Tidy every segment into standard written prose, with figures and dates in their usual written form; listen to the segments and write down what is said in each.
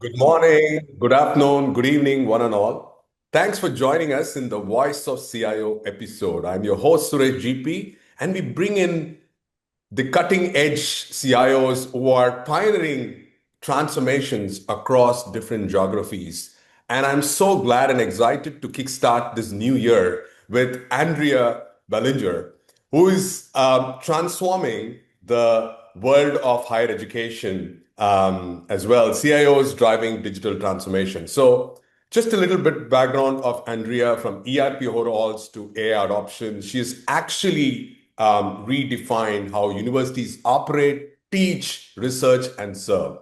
Good morning, good afternoon, good evening, one and all. Thanks for joining us in the Voice of CIO episode. I'm your host, Suresh G P, and we bring in the cutting edge CIOs who are pioneering transformations across different geographies. And I'm so glad and excited to kickstart this new year with Andrea Ballinger, who is transforming the world of higher education as well. CIOs driving digital transformation. So, just a little bit background of Andrea from ERP overhauls to AI adoption. She's actually redefined how universities operate, teach, research, and serve.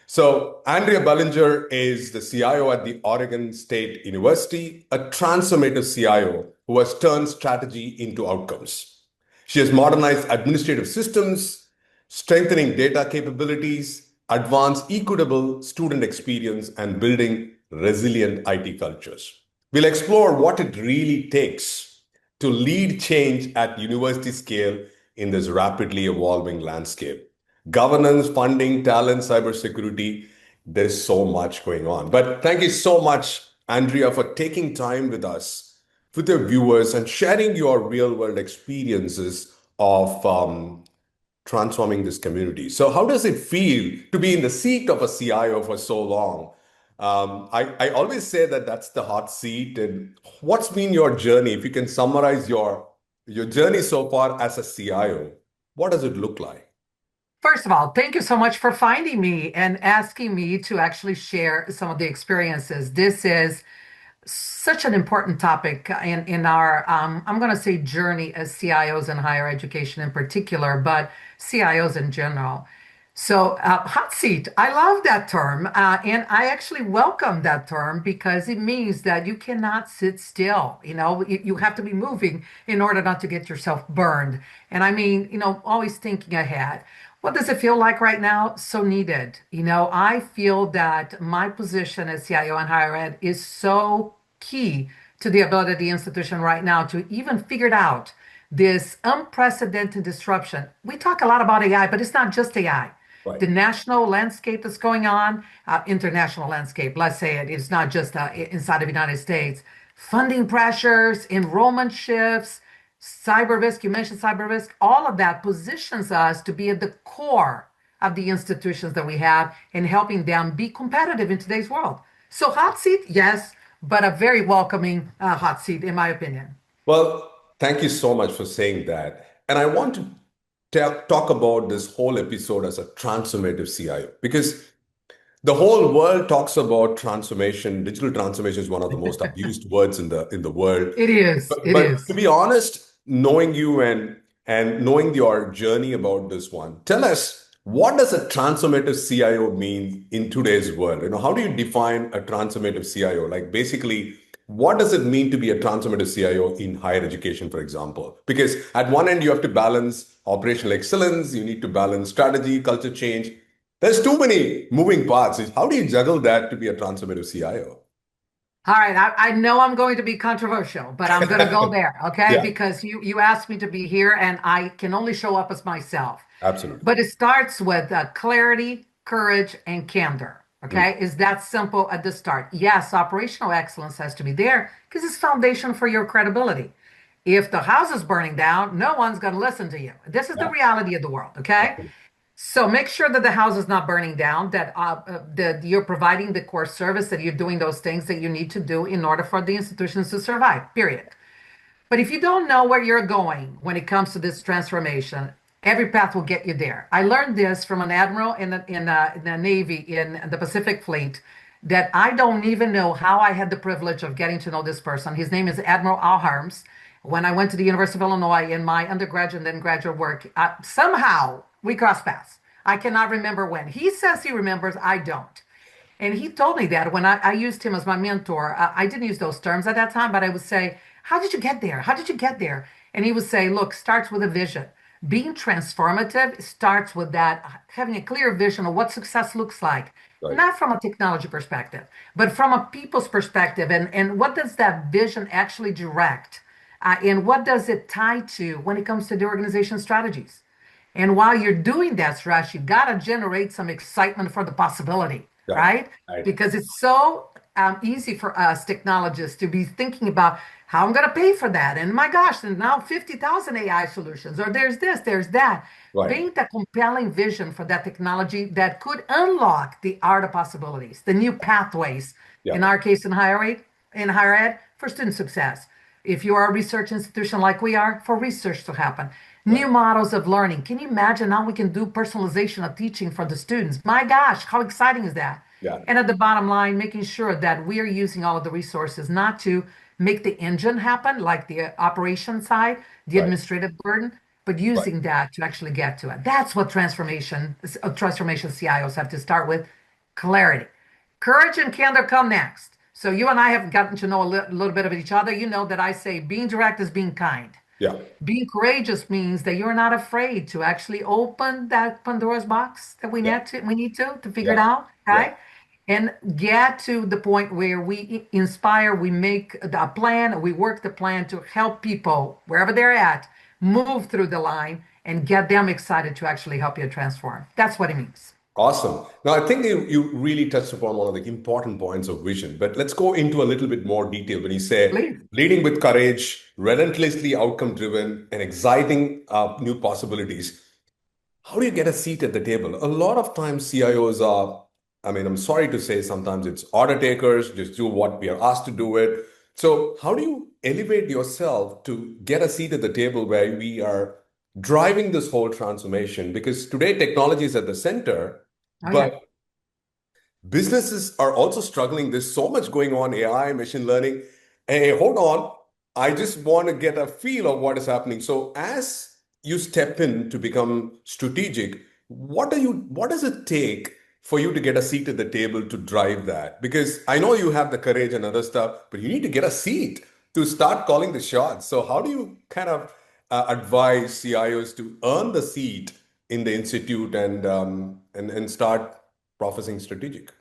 So, Andrea Ballinger is the CIO at the Oregon State University, a transformative CIO who has turned strategy into outcomes. She has modernized administrative systems, strengthening data capabilities, advanced equitable student experience, and building resilient IT cultures. We'll explore what it really takes to lead change at university scale in this rapidly evolving landscape. Governance, funding, talent, cybersecurity, there's so much going on. But thank you so much, Andrea, for taking time with us, with your viewers, and sharing your real world experiences of transforming this community. So, how does it feel to be in the seat of a CIO for so long? I always say that that's the hot seat. And what's been your journey? If you can summarize your journey so far as a CIO, what does it look like? First of all, thank you so much for finding me and asking me to actually share some of the experiences. This is such an important topic in our, I'm going to say, journey as CIOs in higher education in particular, but CIOs in general. So, hot seat, I love that term. And I actually welcome that term because it means that you cannot sit still. You have to be moving in order not to get yourself burned. And I mean, always thinking ahead. What does it feel like right now? So needed. I feel that my position as CIO in higher ed is so key to the ability of the institution right now to even figure it out this unprecedented disruption. We talk a lot about AI, but it's not just AI. Right. The national landscape that's going on, international landscape, let's say it, it's not just inside of the United States. Funding pressures, enrollment shifts, cyber risk, you mentioned cyber risk, all of that positions us to be at the core of the institutions that we have and helping them be competitive in today's world. So, hot seat, yes, but a very welcoming hot seat, in my opinion. Well, thank you so much for saying that. And I want to talk about this whole episode as a transformative CIO because the whole world talks about transformation. Digital transformation is one of the most abused words in the world. It is. But, It but to is. be honest, knowing you and knowing your journey about this one, tell us what does a transformative CIO mean in today's world? How do you define a transformative CIO? Like basically, what does it mean to be a transformative CIO in higher education, for example? Because at one end you have to balance operational excellence, you need to balance strategy, culture change. There's too many moving parts. How do you juggle that to be a transformative CIO? All right, I know I'm going to be controversial, but I'm going to go there, okay? Yeah, Because you asked me to be here, and I can only show up as myself. absolutely. But it starts with clarity, courage, and candor. Mm. Okay, is that simple at the start? Yes, operational excellence has to be there because it's foundation for your credibility. If the house is burning down, no one's going to listen to you. This is the Yeah. reality of the world. Okay, so make sure that the house is not burning down, that you're providing the core service, that you're doing those things that you need to do in order for the institutions to survive, period. But if you don't know where you're going when it comes to this transformation, every path will get you there. I learned this from an admiral in the Navy in the Pacific Fleet that I don't even know how I had the privilege of getting to know this person. His name is Admiral Al Harms. When I went to the University of Illinois in my undergraduate and then graduate work, somehow we crossed paths. I cannot remember when. He says he remembers, I don't. And he told me that when I used him as my mentor, I didn't use those terms at that time, but I would say, how did you get there? How did you get there? And he would say, look, starts with a vision. Being transformative starts with that, having a clear vision of what success looks like, Right. not from a technology perspective, but from a people's perspective. And what does that vision actually direct? And what does it tie to when it comes to the organization strategies? And while you're doing that, Suresh, you got to generate some excitement for the possibility. Right. right? Right. Because it's so easy for us technologists to be thinking about how I'm going to pay for that. And my gosh, and now 50,000 AI solutions, or there's this, there's that. Right. Paint a compelling vision for that technology that could unlock the art of possibilities, the new pathways, Yeah. in our case in higher ed, for student success. If you are a research institution like we are, for research to happen. New Right. models of learning. Can you imagine now we can do personalization of teaching for the students? My gosh, how exciting is that? Yeah. And at the bottom line, making sure that we are using all of the resources not to make the engine happen, like the operation side, the Right. administrative burden, but Right. using that to actually get to it. That's what transformation CIOs have to start with: clarity. Courage and candor come next. So you and I have gotten to know a little bit of each other. You know that I say being direct is being kind. Yeah. Being courageous means that you're not afraid to actually open that Pandora's box that Yeah. we need to figure it Yeah. out, Yeah. right? And get to the point where we inspire, we make a plan, we work the plan to help people wherever they're at move through the line and get them excited to actually help you transform. That's what it means. Awesome. Now, I think you really touched upon one of the important points of vision, but let's go into a little bit more detail when you say Please. leading with courage, relentlessly outcome driven, and exciting new possibilities. How do you get a seat at the table? A lot of times CIOs are, I mean, I'm sorry to say, sometimes it's order takers, just do what we are asked to do it. So how do you elevate yourself to get a seat at the table where we are driving this whole transformation? Because today technology is at the center, Oh, yeah. but businesses are also struggling. There's so much going on, AI, machine learning. Hey, hold on. I just want to get a feel of what is happening. So as you step in to become strategic, what does it take for you to get a seat at the table to drive that? Because I know you have the courage and other stuff, but you need to get a seat to start calling the shots. So how do you kind of advise CIOs to earn the seat in the institute and start professing strategic?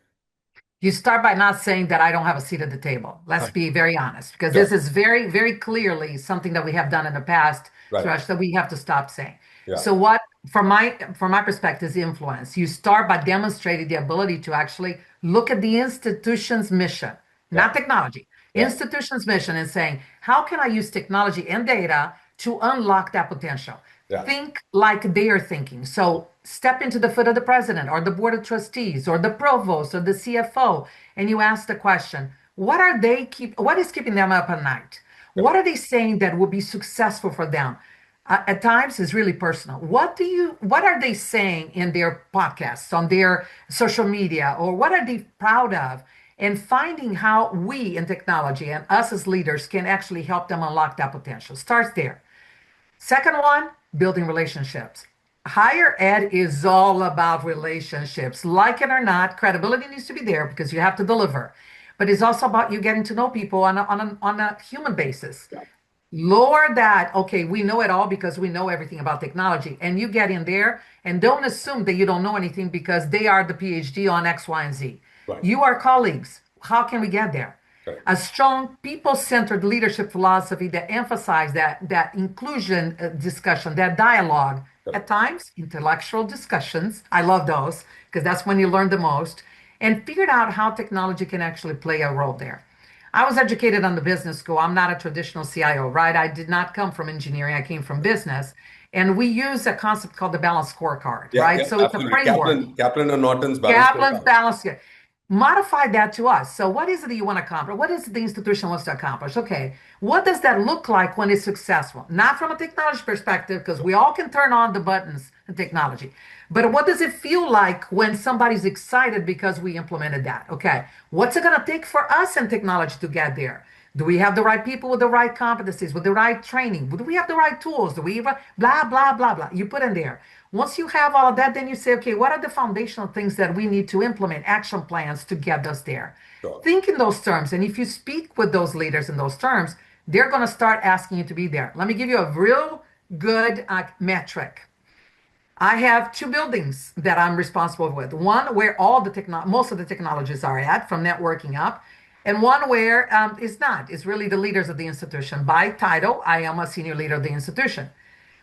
You start by not saying that I don't have a seat at the table. Let's Right. be very honest, because Sure. this is very, very clearly something that we have done in the past, Right. Suresh, that we have to stop saying. Yeah. So what, from my perspective, is influence. You start by demonstrating the ability to actually look at the institution's mission, Yeah. not technology, Yeah. institution's mission, and saying, how can I use technology and data to unlock that potential? Yeah. Think like they are thinking. So step into the foot of the president or the board of trustees or the provost or the CFO, and you ask the question, what is keeping them up at night? What Correct. are they saying that will be successful for them? At times it's really personal. What are they saying in their podcasts, on their social media, or what are they proud of? And finding how we in technology and us as leaders can actually help them unlock that potential. Starts there. Second one, building relationships. Higher ed is all about relationships. Like it or not, credibility needs to be there because you have to deliver. But it's also about you getting to know people on a human basis. Yeah. Lower that, okay, we know it all because we know everything about technology. And you get in there and don't assume that you don't know anything because they are the PhD on X, Y, and Z. Right. You are colleagues. How can we get there? Correct. A strong people-centered leadership philosophy that emphasizes that inclusion discussion, that dialogue, at Correct. times intellectual discussions. I love those because that's when you learn the most, and figured out how technology can actually play a role there. I was educated on the business school. I'm not a traditional CIO, right? I did not come from engineering. I came from business. And we use a concept called the balanced scorecard, Yeah. right? Yeah. So it's a Absolutely. framework. Kaplan and Norton's balanced Kaplan's scorecard. balance. Modify that to us. So, what is it that you want to accomplish? What is it the institution wants to accomplish? Okay, what does that look like when it's successful? Not from a technology perspective, because we all can turn on the buttons in technology, but what does it feel like when somebody's excited because we implemented that? Okay, what's it going to take for us in technology to get there? Do we have the right people with the right competencies, with the right training? Do we have the right tools? Do we have blah, blah, blah, blah? You put in there. Once you have all of that, then you say, okay, what are the foundational things that we need to implement, action plans to get us there? Sure. Think in those terms. And if you speak with those leaders in those terms, they're going to start asking you to be there. Let me give you a real good metric. I have two buildings that I'm responsible with. One where most of the technologies are at, from networking up, and one where it's not. It's really the leaders of the institution. By title, I am a senior leader of the institution.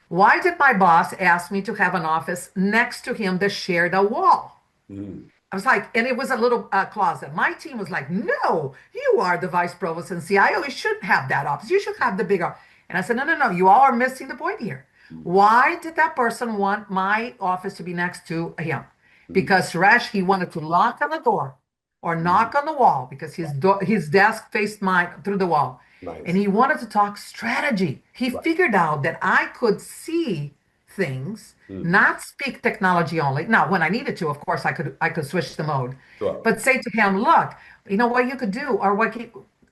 Why did my boss ask me to have an office next to him that shared a wall? Mm. I was like, and it was a little closet. My team was like, no, you are the vice provost and CIO. You shouldn't have that office. You should have the bigger. And I said, no, no, no. You all are missing the point here. Mm, Why did that person want my office to be next to him? mm, Because Suresh, he wanted to knock on the door or mm. knock on the wall because his desk faced mine through the wall. And Nice. he wanted to talk strategy. He Right. figured out that I could see things, Mm. not speak technology only. Now, when I needed to, of course, I could switch the mode, Sure. but say to him, look, you know what you could do, or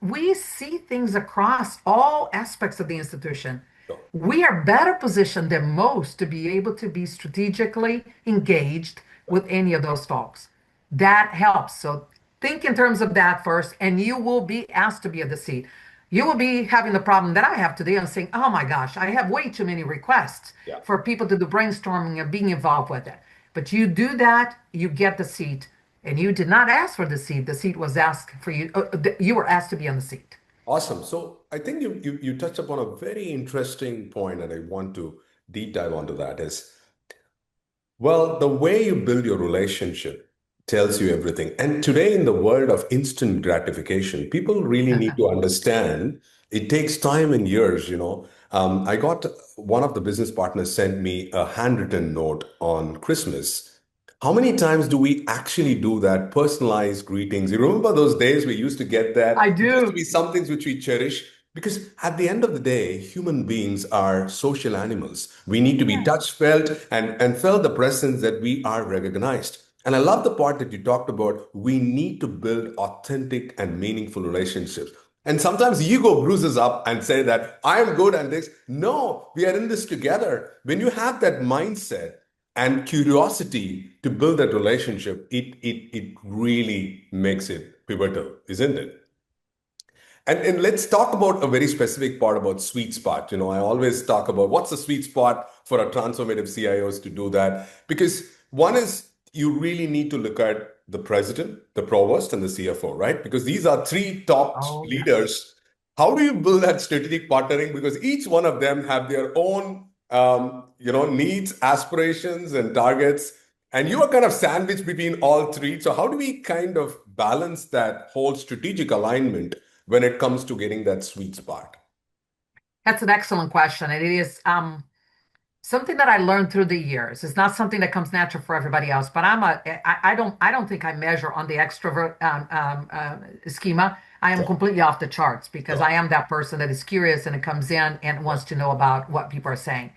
we see things across all aspects of the institution. Sure. We are better positioned than most to be able to be strategically engaged Right. with any of those folks. That helps. So think in terms of that first, and you will be asked to be at the seat. You will be having the problem that I have today and saying, oh my gosh, I have way too many requests Yeah. for people to do brainstorming and being involved with it. But you do that, you get the seat. And you did not ask for the seat. The seat was asked for you. You were asked to be on the seat. Awesome. So I think you touched upon a very interesting point, and I want to deep dive onto that is, well, the way you build your relationship tells you everything. And today, in the world of instant gratification, people really need to understand it takes time and years, you know. I got one of the business partners sent me a handwritten note on Christmas. How many times do we actually do that personalized greetings? You remember those days we used to get I that? It used to do. be some things which we cherish because at the end of the day, human beings are social animals. We need to be Yeah. touched, felt, and felt the presence that we are recognized. And I love the part that you talked about. We need to build authentic and meaningful relationships. And sometimes ego bruises up and say that I am good and this. No, we are in this together. When you have that mindset and curiosity to build that relationship, it really makes it pivotal, isn't it? And let's talk about a very specific part about sweet spot. You know, I always talk about what's the sweet spot for a transformative CIOs to do that. Because one is you really need to look at the president, the provost, and the CFO, right? Because these are three top Oh, yes. leaders. How do you build that strategic partnering? Because each one of them have their own, needs, aspirations, and targets. And you are kind of sandwiched between all three. So how do we kind of balance that whole strategic alignment when it comes to getting that sweet spot? That's an excellent question. And it is something that I learned through the years. It's not something that comes natural for everybody else, but I don't think I measure on the extrovert schema. I am Sure, completely off the charts because sure, I am that person that is curious and it comes in and wants to know about what people are saying.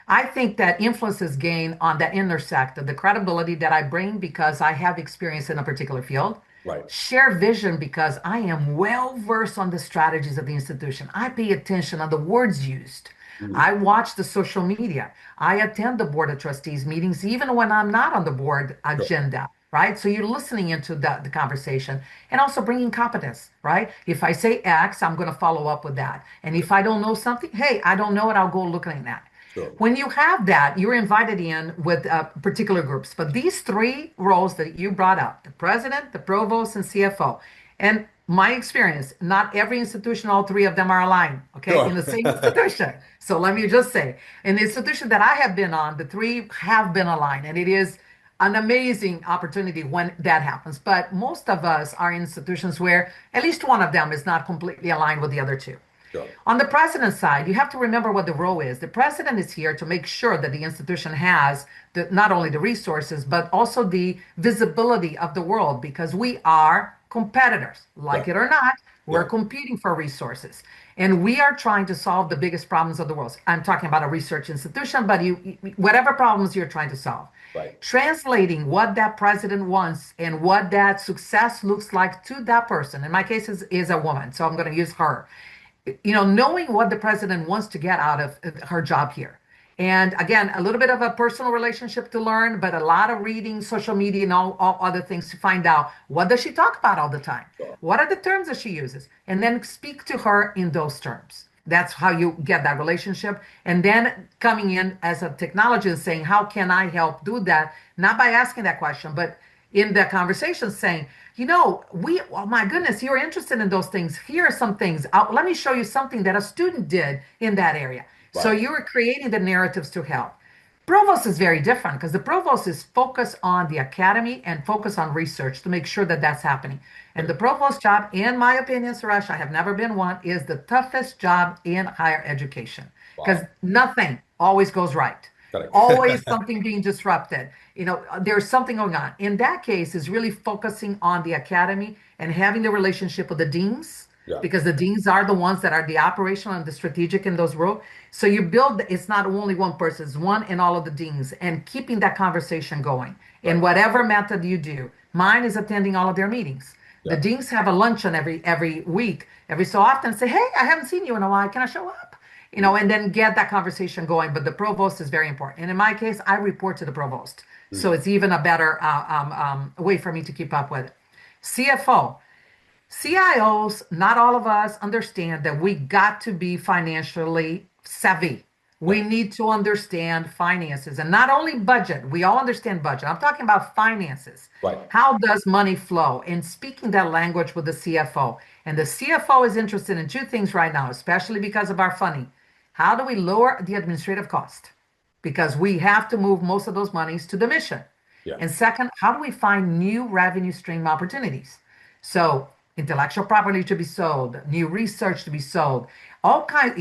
I think that influence is gained on that intersect of the credibility that I bring because I have experience in a particular field, right. share vision because I am well versed on the strategies of the institution. I pay attention on the words used. Mm, I watch the social media. I attend the board of trustees meetings even when I'm not on the board sure, agenda, right? So you're listening into the conversation and also bringing competence, right? If I say X, I'm going to follow up with that. And right, if I don't know something, hey, I don't know it, I'll go looking at that. sure, When you have that, you're invited in with particular groups. But these three roles that you brought up, the president, the provost, and CFO, and my experience, not every institution, all three of them are aligned, okay, in sure. the same institution. So let me just say, in the institution that I have been on, the three have been aligned, and it is an amazing opportunity when that happens. But most of us are in institutions where at least one of them is not completely aligned with the other two. Sure, On the president's side, you have to remember what the role is. The president is here to make sure that the institution has not only the resources, but also the visibility of the world because we are competitors. Like right, it or not, we're yeah, competing for resources. And we are trying to solve the biggest problems of the world. I'm talking about a research institution, but whatever problems you're trying to solve. right, Translating what that president wants and what that success looks like to that person. In my case, is a woman, so I'm going to use her, knowing what the president wants to get out of her job here. And again, a little bit of a personal relationship to learn, but a lot of reading, social media, and all other things to find out what does she talk about all the time? sure, What are the terms that she uses? And then speak to her in those terms. That's how you get that relationship. And then coming in as a technologist saying, how can I help do that? Not by asking that question, but in the conversation saying, oh my goodness, you're interested in those things. Here are some things. Let me show you something that a student did in that area. So right, you were creating the narratives to help. Provost is very different because the provost is focused on the academy and focused on research to make sure that that's happening. And the Correct. provost job, in my opinion, Suresh, I have never been one, is the toughest job in higher education because Wow. nothing always goes right. Correct. Always something being disrupted. There's something going on. In that case, is really focusing on the academy and having the relationship with the deans Yeah. because the deans are the ones that are the operational and the strategic in those roles. So you build, it's not only one person, it's one and all of the deans and keeping that conversation going in Right. whatever method you do. Mine is attending all of their meetings. The Yeah. deans have a luncheon every week, every so often say, hey, I haven't seen you in a while. Can I show up? Mm, And then get that conversation going. But the provost is very important. And in my case, I report to the provost. So mm. it's even a better way for me to keep up with it. CFO. CIOs, not all of us understand that we got to be financially savvy. Yeah. We need to understand finances and not only budget. We all understand budget. I'm talking about finances. Right. How does money flow? And speaking that language with the CFO. And the CFO is interested in two things right now, especially because of our funding. How do we lower the administrative cost? Because we have to move most of those monies to the mission. Yeah. And second, how do we find new revenue stream opportunities? So intellectual property to be sold, new research to be sold, all kinds,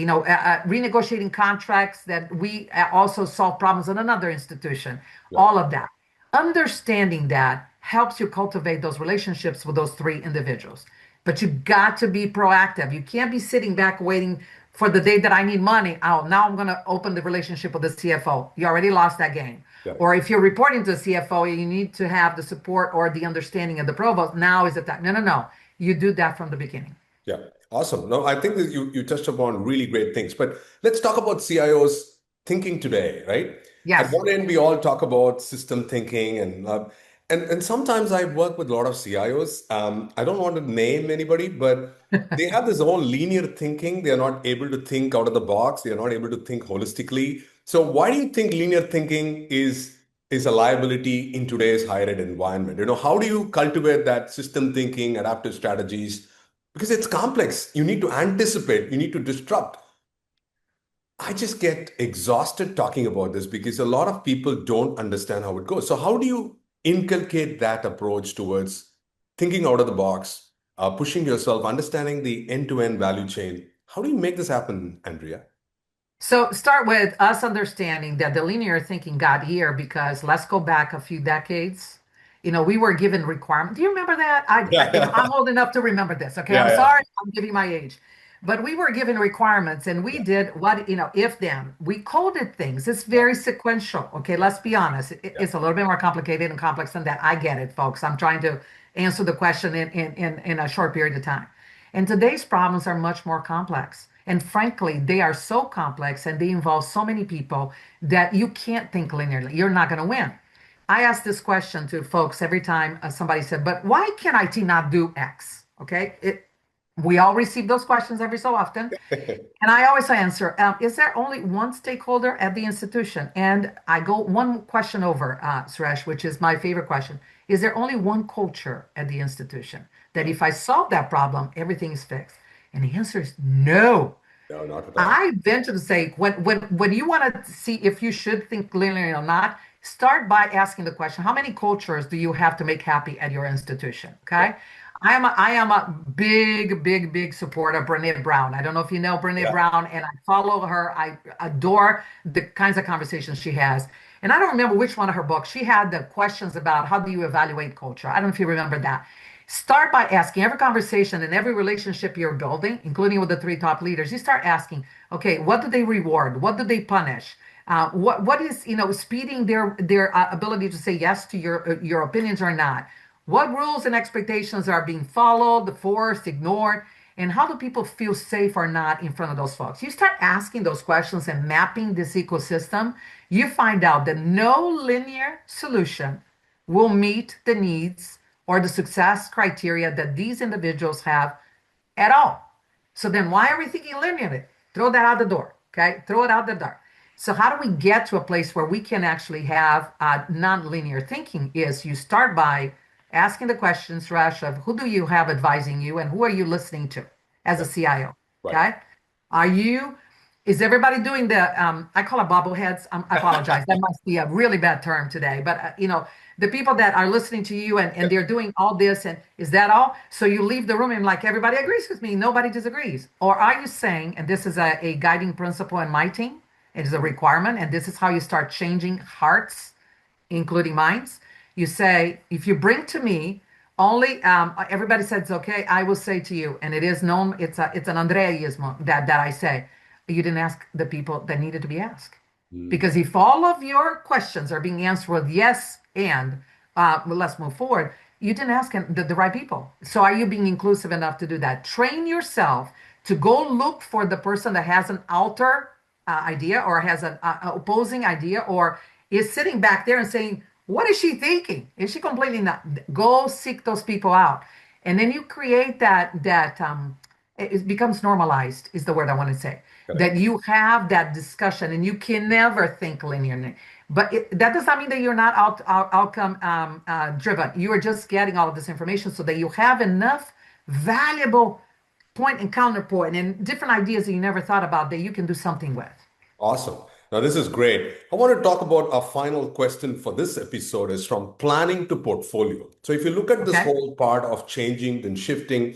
renegotiating contracts that we also solve problems in another institution, Yeah. all of that. Understanding that helps you cultivate those relationships with those three individuals. But you got to be proactive. You can't be sitting back waiting for the day that I need money. Oh, now I'm going to open the relationship with the CFO. You already lost that game. Yeah. Or if you're reporting to the CFO, you need to have the support or the understanding of the provost. Now is the time. No, no, no. You do that from the beginning. Yeah, awesome. No, I think that you touched upon really great things. But let's talk about CIOs thinking today, right? At Yes. one end, we all talk about system thinking, and sometimes I work with a lot of CIOs. I don't want to name anybody, but they have this own linear thinking. They are not able to think out of the box. They are not able to think holistically. So why do you think linear thinking is a liability in today's higher ed environment? How do you cultivate that system thinking, adaptive strategies? Because it's complex. You need to anticipate, you need to disrupt. I just get exhausted talking about this because a lot of people don't understand how it goes. So, how do you inculcate that approach towards thinking out of the box, pushing yourself, understanding the end to end value chain? How do you make this happen, Andrea? So start with us understanding that the linear thinking got here because let's go back a few decades. We were given requirements. Do you remember that? Yeah, I'm old enough to remember this. Okay, I'm yeah, yeah, sorry, I'm giving my age, but we were given requirements, and we yeah, did what if then we coded things. It's yeah, very sequential. Okay, let's be honest. yeah, It's a little bit more complicated and complex than that. I get it, folks. I'm trying to answer the question in a short period of time. And today's problems are much more complex. And frankly, they are so complex and they involve so many people that you can't think linearly. You're not going to win. I ask this question to folks every time somebody said, but why can IT not do X? Okay. We all receive those questions every so often. And I always answer, is there only one stakeholder at the institution? And I go one question over, Suresh, which is my favorite question. Is there only one culture at the institution that yeah. if I solve that problem, everything is fixed? And the answer is no. No, not at all. I venture to say when you want to see if you should think linearly or not, start by asking the question, how many cultures do you have to make happy at your institution? Yeah, Okay. I am a big, big, big supporter of Brene Brown. I don't know if you know Brene yeah, Brown, and I follow her. I adore the kinds of conversations she has. And I don't remember which one of her books. She had the questions about how do you evaluate culture. I don't know if you remember that. Start by asking every conversation and every relationship you're building, including with the three top leaders. You start asking, okay, what do they reward? What do they punish? What is speeding their ability to say yes to your opinions or not? What rules and expectations are being followed, forced, ignored? And how do people feel safe or not in front of those folks? You start asking those questions and mapping this ecosystem, you find out that no linear solution will meet the needs or the success criteria that these individuals have at all. So then why are we thinking linearly? Throw that out the door. Okay. Throw it out the door. So how do we get to a place where we can actually have non-linear thinking is you start by asking the questions, Rash, of who do you have advising you and who are you listening to as yeah. a CIO? Right. Okay. Are you Is everybody doing I call it bobbleheads. I apologize. That must be a really bad term today. But, the people that are listening to you and they're doing all this, and is that all? So you leave the room and like, everybody agrees with me. Nobody disagrees. Or are you saying, and this is a guiding principle in my team, it is a requirement, and this is how you start changing hearts, including minds. You say, if you bring to me only, everybody says, okay, I will say to you, and it is known, it's an Andreaismo that I say, you didn't ask the people that needed to be asked. Mm, Because if all of your questions are being answered with yes and well, let's move forward, you didn't ask the right people. So are you being inclusive enough to do that? Train yourself to go look for the person that has an alter idea or has an opposing idea or is sitting back there and saying, what is she thinking? Is she completely not? Go seek those people out. And then you create it becomes normalized is the word I want to say, that correct. you have that discussion and you can never think linearly. But that does not mean that you're not outcome driven. You are just getting all of this information so that you have enough valuable point and counterpoint and different ideas that you never thought about that you can do something with. Awesome. Now, this is great. I want to talk about our final question for this episode is from planning to portfolio. So if you look at this Okay. whole part of changing and shifting,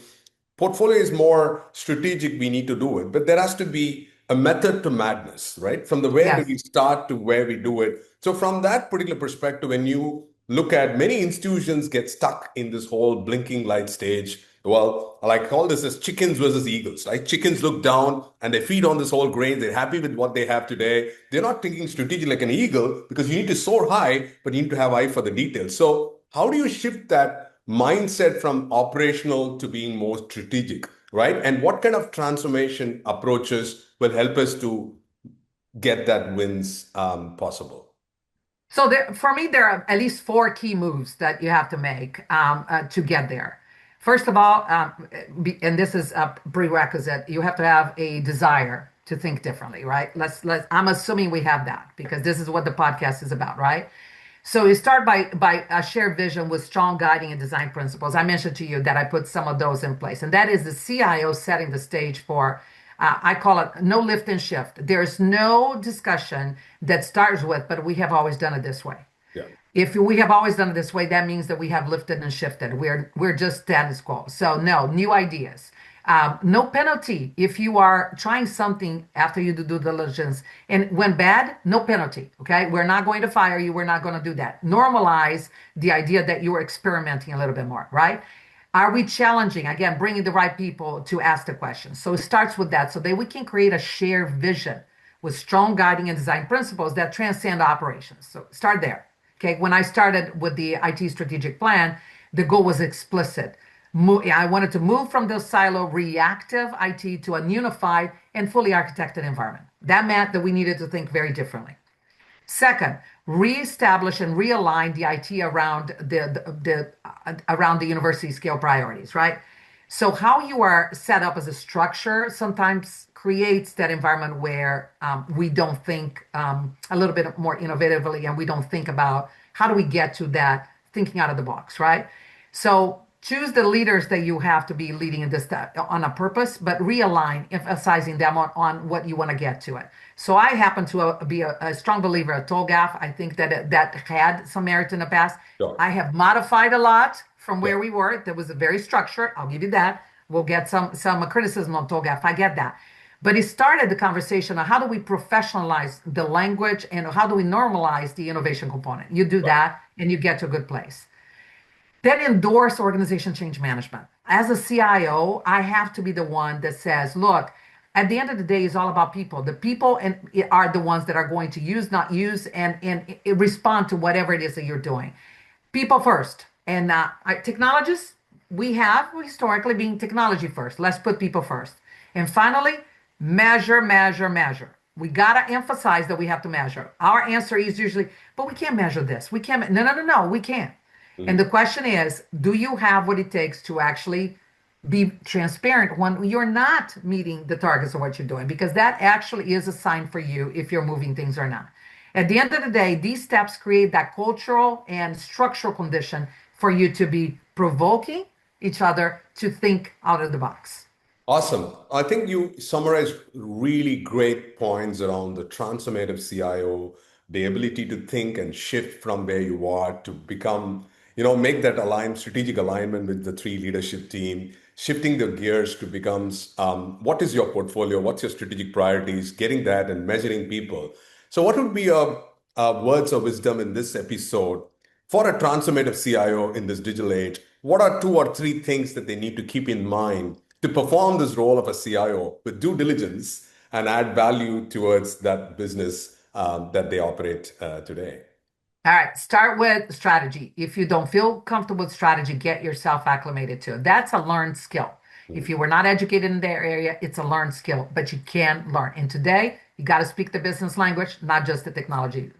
portfolio is more strategic, we need to do it, but there has to be a method to madness, right? From the where do we Yes. start to where we do it. So from that particular perspective, when you look at many institutions get stuck in this whole blinking light stage. Well, I like call this as chickens versus eagles, right? Chickens look down and they feed on this whole grain. They're happy with what they have today. They're not thinking strategic like an eagle because you need to soar high, but you need to have eye for the details. So how do you shift that mindset from operational to being more strategic, right? And what kind of transformation approaches will help us to get that wins possible? So for me, there are at least four key moves that you have to make to get there. First of all, and this is a prerequisite, you have to have a desire to think differently, right? I'm assuming we have that because this is what the podcast is about, right? So you start by a shared vision with strong guiding and design principles. I mentioned to you that I put some of those in place, and that is the CIO setting the stage for. I call it no lift and shift. There's no discussion that starts with, but we have always done it this way. Yeah. If we have always done it this way, that means that we have lifted and shifted. We're just status quo. So no new ideas. No penalty if you are trying something after you do due diligence and went bad. No penalty. Okay, we're not going to fire you. We're not going to do that. Normalize the idea that you are experimenting a little bit more. Right? Are we challenging again, bringing the right people to ask the questions? So it starts with that, so that we can create a shared vision with strong guiding and design principles that transcend operations. So start there. Okay, when I started with the IT strategic plan, the goal was explicit. I wanted to move from the silo reactive IT to a unified and fully architected environment. That meant that we needed to think very differently. Second, reestablish and realign the IT around the university scale priorities, right? So how you are set up as a structure sometimes creates that environment where we don't think a little bit more innovatively and we don't think about how do we get to that thinking out of the box, right? So choose the leaders that you have to be leading in this on a purpose, but realign, emphasizing them on what you want to get to it. So I happen to be a strong believer of TOGAF. I think that had some merit in the past. Sure. I have modified a lot from Yeah. where we were. That was very structured. I'll give you that. We'll get some criticism on TOGAF. I get that. But it started the conversation on how do we professionalize the language and how do we normalize the innovation component. You do that and you get to a good place. Then endorse organization change management. As a CIO, I have to be the one that says, look, at the end of the day, it's all about people. The people are the ones that are going to use, not use, and respond to whatever it is that you're doing. People first. And technologists, we have historically been technology first. Let's put people first. And finally, measure, measure, measure. We got to emphasize that we have to measure. Our answer is usually, but we can't measure this. We can't. No, no, no, no, we can't. And Mhm. the question is, do you have what it takes to actually be transparent when you're not meeting the targets of what you're doing? Because that actually is a sign for you if you're moving things or not. At the end of the day, these steps create that cultural and structural condition for you to be provoking each other to think out of the box. Awesome. I think you summarized really great points around the transformative CIO, the ability to think and shift from where you are to become, make that strategic alignment with the three leadership team, shifting the gears to becomes what is your portfolio, what's your strategic priorities, getting that and measuring people. So, what would be your words of wisdom in this episode for a transformative CIO in this digital age? What are two or three things that they need to keep in mind to perform this role of a CIO with due diligence and add value towards that business that they operate today? All right, start with strategy. If you don't feel comfortable with strategy, get yourself acclimated to it. That's a learned skill. If you were not educated in their area, it's a learned skill, but you can learn. And today, you got to speak the business language, not just the technology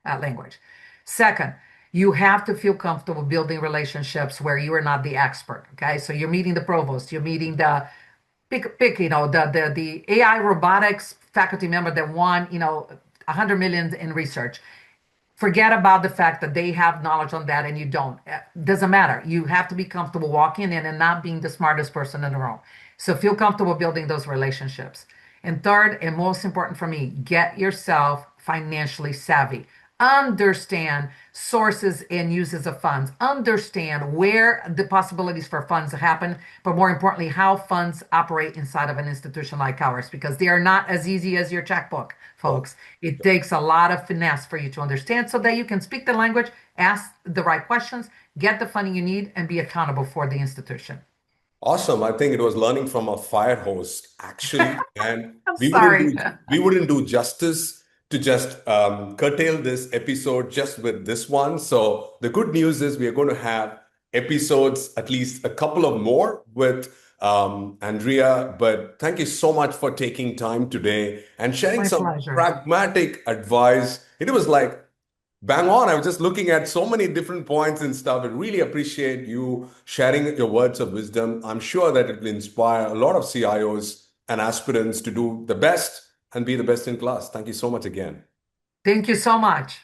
language. Second, you have to feel comfortable building relationships where you are not the expert. Okay, so you're meeting the provost, you're meeting the the AI robotics faculty member that won 100 million in research. Forget about the fact that they have knowledge on that and you don't. Doesn't matter. You have to be comfortable walking in and not being the smartest person in the room. So feel comfortable building those relationships. And third, and most important for me, get yourself financially savvy. Understand sources and uses of funds. Understand where the possibilities for funds happen, but more importantly, how funds operate inside of an institution like ours, because they are not as easy as your checkbook, Oh, folks. It takes a lot of finesse for you to understand so that you can speak the language, ask the right questions, get the funding you need, and be accountable for the institution. awesome. I think it was learning from a fire hose, actually, and I'm we wouldn't sorry. do we wouldn't do justice to just curtail this episode just with this one. So the good news is we are going to have episodes, at least a couple of more with Andrea. But thank you so much for taking time today and sharing My some pleasure. pragmatic advice. It was like bang on. I was just looking at so many different points and stuff. I really appreciate you sharing your words of wisdom. I'm sure that it will inspire a lot of CIOs and aspirants to do the best and be the best in class. Thank you so much again. Thank you so much.